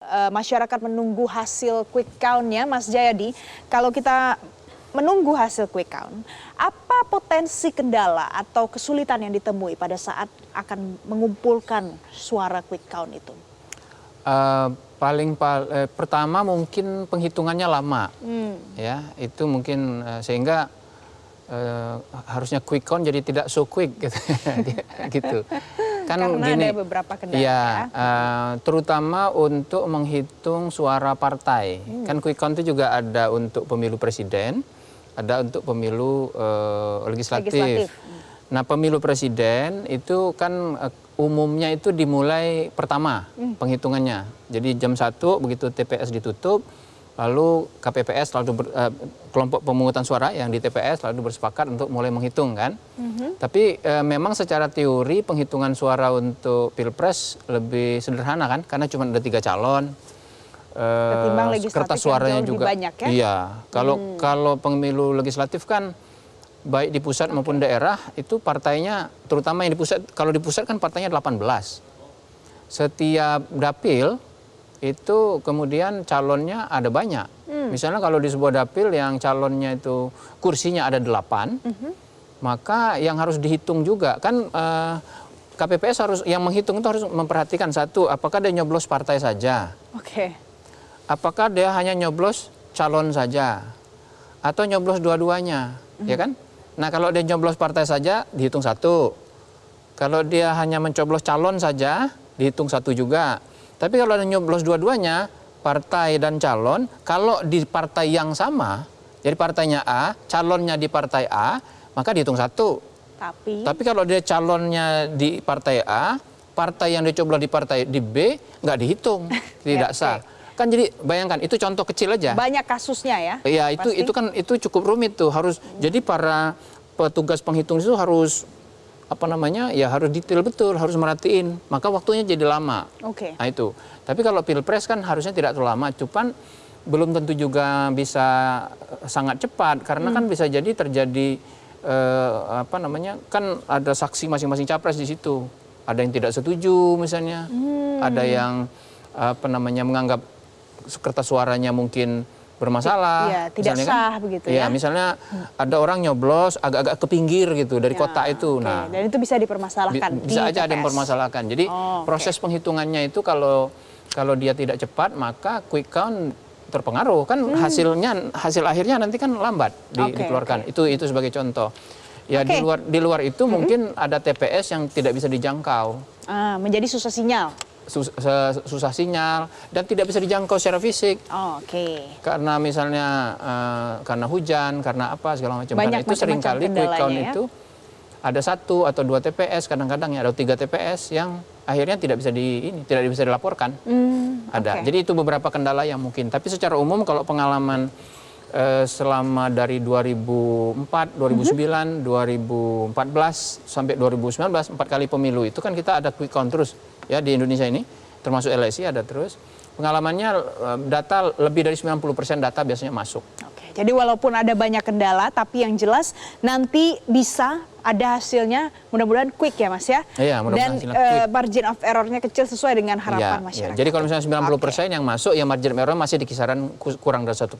Masyarakat menunggu hasil quick count-nya, Mas Jayadi. Kalau kita menunggu hasil quick count, apa potensi kendala atau kesulitan yang ditemui pada saat akan mengumpulkan suara quick count itu? Pertama mungkin penghitungannya lama, ya itu mungkin sehingga harusnya quick count jadi tidak so quick gitu. Kan karena ada beberapa kendala ya. Terutama untuk menghitung suara partai. Kan quick count itu juga ada untuk pemilu presiden, ada untuk pemilu legislatif. Nah, pemilu presiden itu kan umumnya itu dimulai pertama penghitungannya. Jadi jam 1 begitu TPS ditutup, lalu KPPS kelompok pemungutan suara yang di TPS lalu bersepakat untuk mulai menghitung kan. Tapi memang secara teori penghitungan suara untuk Pilpres lebih sederhana kan, karena cuma ada 3 calon. Kertas suaranya juga banyak, ya? Iya. Kalau pemilu legislatif kan baik di pusat maupun daerah itu partainya, terutama yang di pusat, kalau di pusat kan partainya 18. Setiap dapil itu kemudian calonnya ada banyak. Misalnya kalau di sebuah dapil yang calonnya itu kursinya ada 8, maka yang harus dihitung juga kan KPPS harus, yang menghitung itu harus memperhatikan satu, apakah dia nyoblos partai saja? Oke. Apakah dia hanya nyoblos calon saja? Atau nyoblos dua-duanya, ya kan? Nah, kalau dia nyoblos partai saja, dihitung 1. Kalau dia hanya mencoblos calon saja, dihitung 1 juga. Tapi kalau ada nyoblos dua-duanya, partai dan calon, kalau di partai yang sama, jadi partainya A, calonnya di partai A, maka dihitung 1. Tapi kalau dia calonnya di partai A, partai yang dicoblos di partai di B, nggak dihitung, tidak sah. Kan jadi bayangkan, itu contoh kecil aja. Banyak kasusnya ya? Iya, itu cukup rumit tuh. Jadi para petugas penghitung itu harus harus detail betul, harus merhatiin. Maka waktunya jadi lama. Nah itu. Tapi kalau Pilpres kan harusnya tidak terlalu lama. Cuman belum tentu juga bisa sangat cepat, karena kan bisa jadi terjadi kan ada saksi masing-masing capres di situ. Ada yang tidak setuju misalnya, ada yang menganggap kertas suaranya mungkin bermasalah, ya, tidak sah begitu ya. Misalnya ada orang nyoblos agak-agak ke pinggir gitu dari kota itu. Nah, dan itu bisa dipermasalahkan. Bisa aja ada yang mempermasalahkan. Jadi proses penghitungannya itu kalau dia tidak cepat, maka quick count terpengaruh kan, hasil akhirnya nanti kan lambat dikeluarkan. Itu sebagai contoh. Ya, di luar itu mungkin ada TPS yang tidak bisa dijangkau. Menjadi susah sinyal. Susah sinyal dan tidak bisa dijangkau secara fisik. Karena misalnya karena hujan, karena apa segala macam. Karena itu seringkali quick count itu ada 1 atau 2 TPS, kadang-kadang ya ada 3 TPS yang akhirnya tidak bisa dilaporkan. Jadi itu beberapa kendala yang mungkin. Tapi secara umum kalau pengalaman selama dari 2004, 2009, 2014 sampai 2019, 4 kali pemilu itu kan kita ada quick count terus ya di Indonesia ini, termasuk LSI ada terus. Pengalamannya data lebih dari 90% data biasanya masuk. Jadi walaupun ada banyak kendala, tapi yang jelas nanti bisa ada hasilnya, mudah-mudahan quick ya Mas ya. Iya, dan margin of error-nya kecil sesuai dengan harapan masyarakat. Jadi kalau misalnya 90% yang masuk, ya margin of error masih di kisaran kurang dari 1%.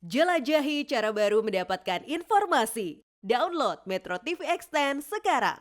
Jelajahi cara baru mendapatkan informasi. Download Metro TV Extend sekarang.